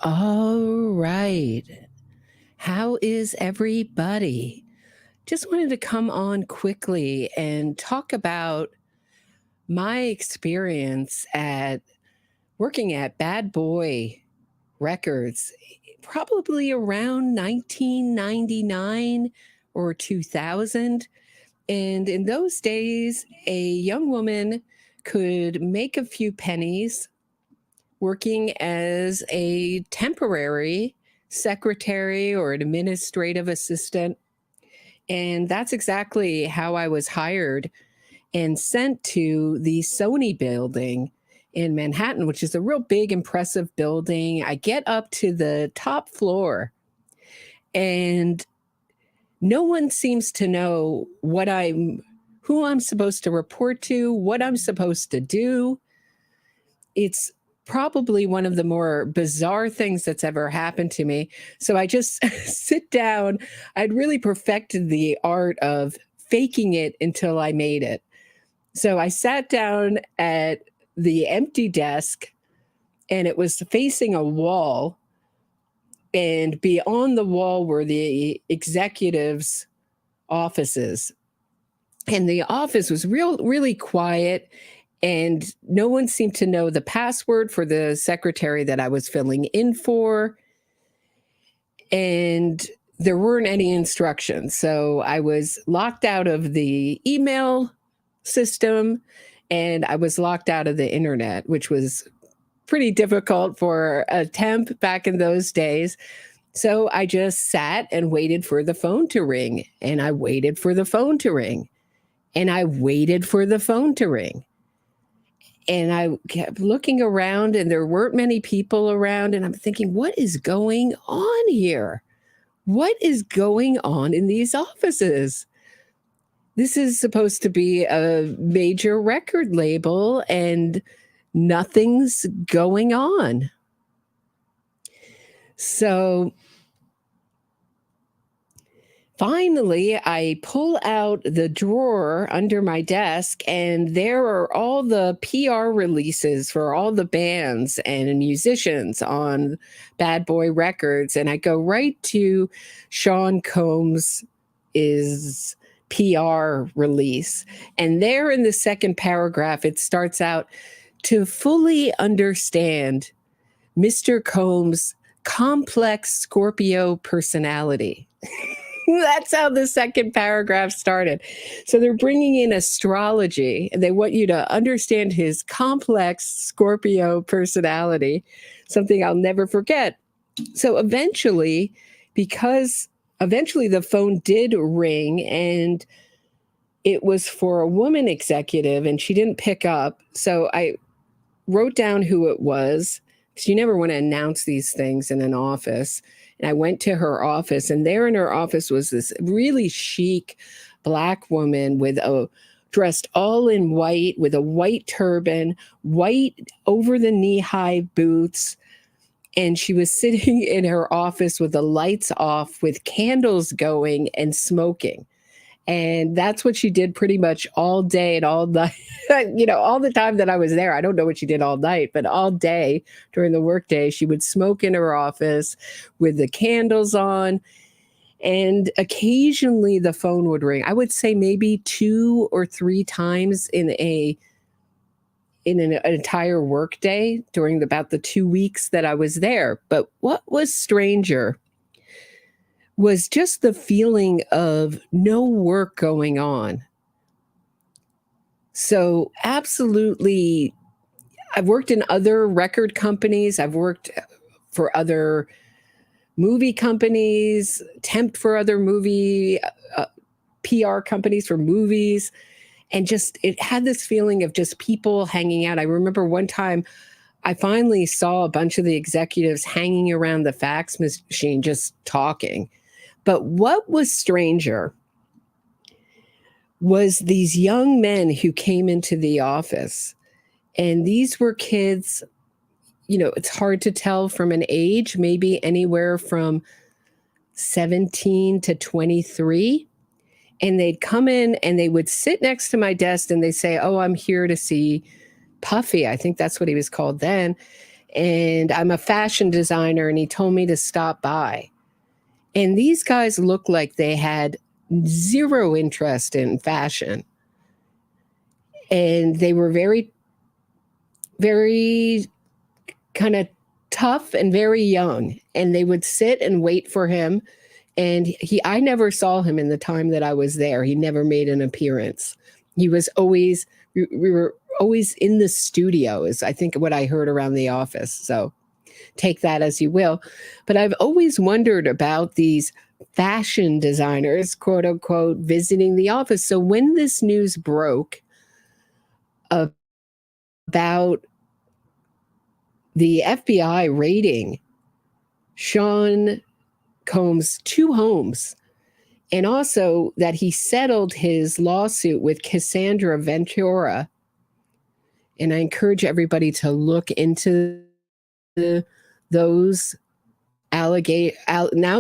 All right. How is everybody? Just wanted to come on quickly and talk about my experience at working at Bad Boy Records, probably around 1999 or 2000. And in those days, a young woman could make a few pennies working as a temporary secretary or an administrative assistant. And that's exactly how I was hired and sent to the Sony building in Manhattan, which is a real big, impressive building. I get up to the top floor and no one seems to know who I'm supposed to report to, what I'm supposed to do. It's probably one of the more bizarre things that's ever happened to me. So I just sit down. I'd really perfected the art of faking it until I made it. So I sat down at the empty desk and it was facing a wall. And beyond the wall were the executives' offices. And the office was really quiet. And no one seemed to know the password for the secretary that I was filling in for. And there weren't any instructions. So I was locked out of the email system and I was locked out of the internet, which was pretty difficult for a temp back in those days. So I just sat and waited for the phone to ring. And I waited for the phone to ring. And I waited for the phone to ring. And I kept looking around and there weren't many people around. And I'm thinking, what is going on here? What is going on in these offices? This is supposed to be a major record label and nothing's going on. So finally, I pull out the drawer under my desk, and there are all the PR releases for all the bands and musicians on Bad Boy Records. And I go right to Sean Combs' PR release. And there in the second paragraph, it starts out, to fully understand Mr. Combs' complex Scorpio personality. That's how the second paragraph started. So they're bringing in astrology and they want you to understand his complex Scorpio personality, something I'll never forget. So eventually the phone did ring and it was for a woman executive and she didn't pick up. So I wrote down who it was because you never want to announce these things in an office. And I went to her office, and there in her office was this really chic Black woman dressed all in white with a white turban, white over the knee-high boots. And she was sitting in her office with the lights off, with candles going and smoking. And that's what she did pretty much all day and all night. All the time that I was there. I don't know what she did all night, but all day during the workday, she would smoke in her office with the candles on. And occasionally the phone would ring. I would say maybe 2 or 3 times in an entire workday during about the 2 weeks that I was there. But what was stranger was just the feeling of no work going on. So absolutely, I've worked in other record companies. I've worked for other movie companies, temped for other movie PR companies for movies. And just, it had this feeling of just people hanging out. I remember one time I finally saw a bunch of the executives hanging around the fax machine, just talking. But what was stranger was these young men who came into the office. And these were kids, it's hard to tell from an age, maybe anywhere from 17 to 23. And they'd come in and they would sit next to my desk and they say, "Oh, I'm here to see Puffy." I think that's what he was called then. and I'm a fashion designer, and he told me to stop by. And these guys looked like they had zero interest in fashion. And they were very, very kind of tough and very young. And they would sit and wait for him. And I never saw him in the time that I was there. He never made an appearance. He was always, we were always in the studio, is I think what I heard around the office. So take that as you will. But I've always wondered about these fashion designers, quote unquote, visiting the office. So when this news broke about the FBI raiding Sean Combs' 2 homes, and also that he settled his lawsuit with Cassandra Ventura, and I encourage everybody to look into those now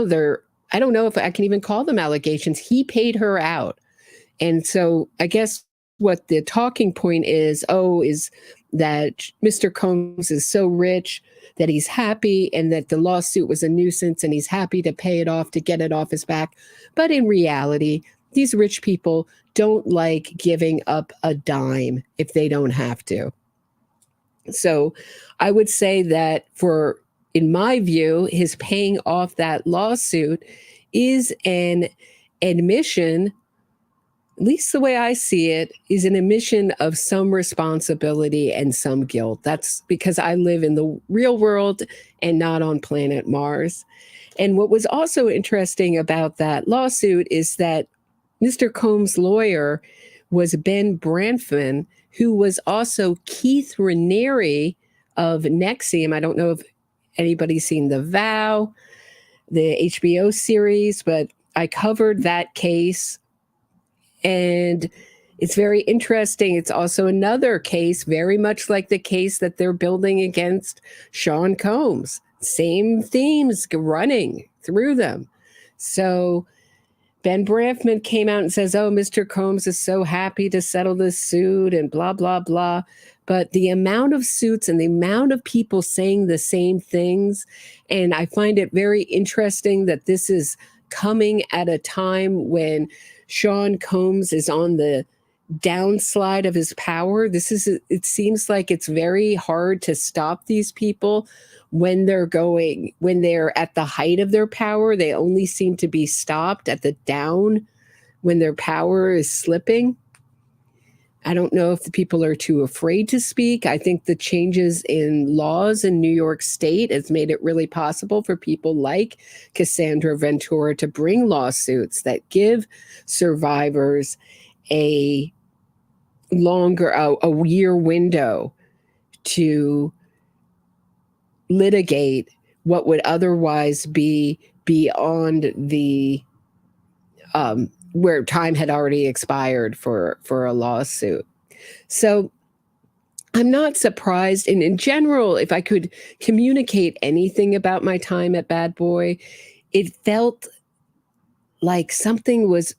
they're, I don't know if I can even call them allegations. He paid her out. And so I guess what the talking point is that Mr. Combs is so rich that he's happy, and that the lawsuit was a nuisance and he's happy to pay it off to get it off his back. But in reality, these rich people don't like giving up a dime if they don't have to. So I would say that in my view, his paying off that lawsuit is an admission, at least the way I see it, is an admission of some responsibility and some guilt. That's because I live in the real world and not on planet Mars. And what was also interesting about that lawsuit is that Mr. Combs' lawyer was Ben Branfman, who was also Keith Raniere of NXIVM. I don't know if anybody's seen The Vow, the HBO series, but I covered that case. And it's very interesting. It's also another case, very much like the case that they're building against Sean Combs. Same themes running through them. So Ben Branfman came out and says, oh, Mr. Combs is so happy to settle this suit and blah, blah, blah. But the amount of suits and the amount of people saying the same things, and I find it very interesting that this is coming at a time when Sean Combs is on the downslide of his power. It seems like it's very hard to stop these people when they're at the height of their power. They only seem to be stopped at the down when their power is slipping. I don't know if the people are too afraid to speak. I think the changes in laws in New York State has made it really possible for people like Cassandra Ventura to bring lawsuits that give survivors a year window to litigate what would otherwise be beyond the where time had already expired for a lawsuit. So I'm not surprised. And in general, if I could communicate anything about my time at Bad Boy, it felt like something was,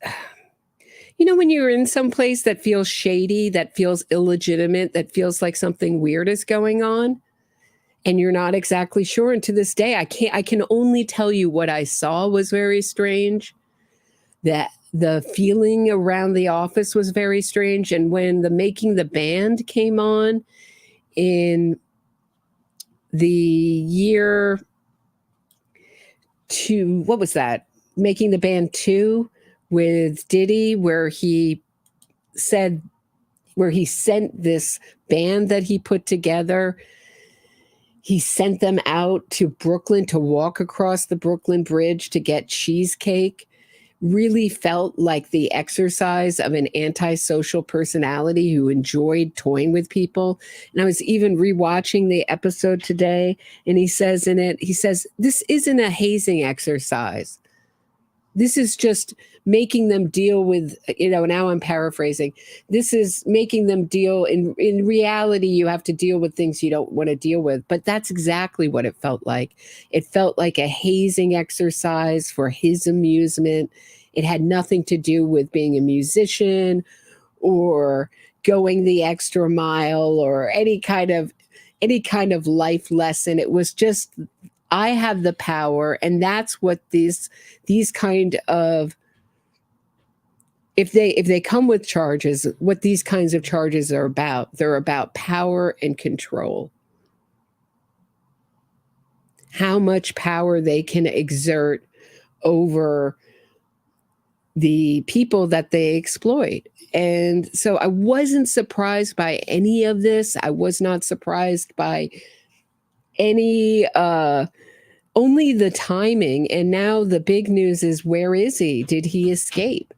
when you're in some place that feels shady, that feels illegitimate, that feels like something weird is going on, and you're not exactly sure. And to this day, I can only tell you what I saw was very strange. That the feeling around the office was very strange. And when the Making the Band came on in the year what was that? Making the Band 2 with Diddy, where he sent this band that he put together. He sent them out to Brooklyn to walk across the Brooklyn Bridge to get cheesecake. Really felt like the exercise of an antisocial personality who enjoyed toying with people. And I was even rewatching the episode today, and he says, this isn't a hazing exercise. This is just making them deal with, now I'm paraphrasing. This is making them deal in reality. You have to deal with things you don't want to deal with. But that's exactly what it felt like. It felt like a hazing exercise for his amusement. It had nothing to do with being a musician or going the extra mile or any kind of any kind of life lesson. It was just, I have the power, and that's what these kind of, if they come with charges, what these kinds of charges are about, they're about power and control. How much power they can exert over the people that they exploit. And so I wasn't surprised by any of this. I was not surprised by any, only the timing. And now the big news is, where is he? Did he escape?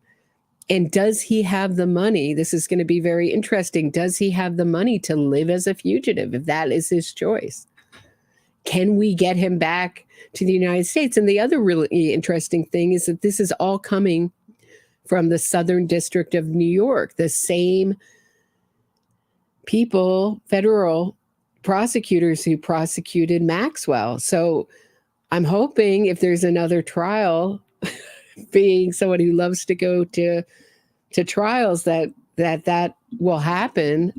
And does he have the money? This is going to be very interesting. Does he have the money to live as a fugitive, if that is his choice? Can we get him back to the United States? And the other really interesting thing is that this is all coming from the Southern District of New York, the same people, federal prosecutors who prosecuted Maxwell. So I'm hoping, if there's another trial, being someone who loves to go to trials, that will happen.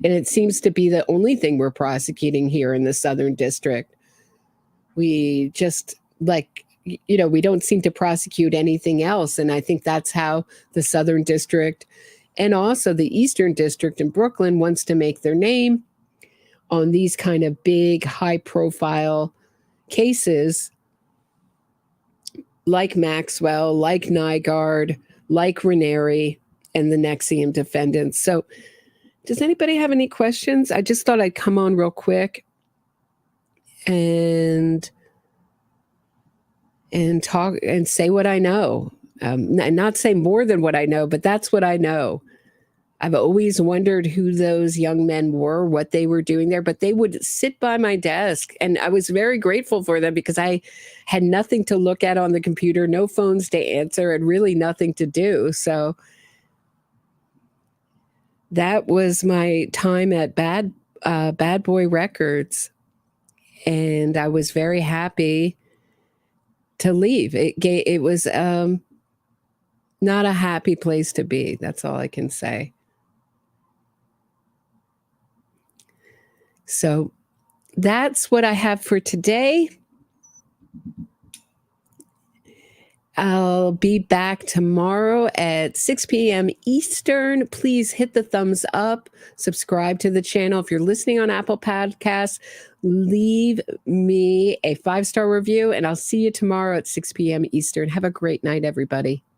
And it seems to be the only thing we're prosecuting here in the Southern District. We just, like, we don't seem to prosecute anything else. And I think that's how the Southern District and also the Eastern District in Brooklyn wants to make their name on these kind of big, high-profile cases like Maxwell, like Nygaard, like Renee, and the NXIVM defendants. So does anybody have any questions? I just thought I'd come on real quick and talk and say what I know. And not say more than what I know, but that's what I know. I've always wondered who those young men were, what they were doing there, but they would sit by my desk, and I was very grateful for them because I had nothing to look at on the computer, no phones to answer, and really nothing to do. So that was my time at Bad Boy Records, and I was very happy to leave. It was not a happy place to be. That's all I can say. So that's what I have for today. I'll be back tomorrow at 6 p.m. Eastern. Please hit the thumbs up, subscribe to the channel. If you're listening on Apple Podcasts, leave me a 5-star review, and I'll see you tomorrow at 6 p.m. Eastern. Have a great night, everybody.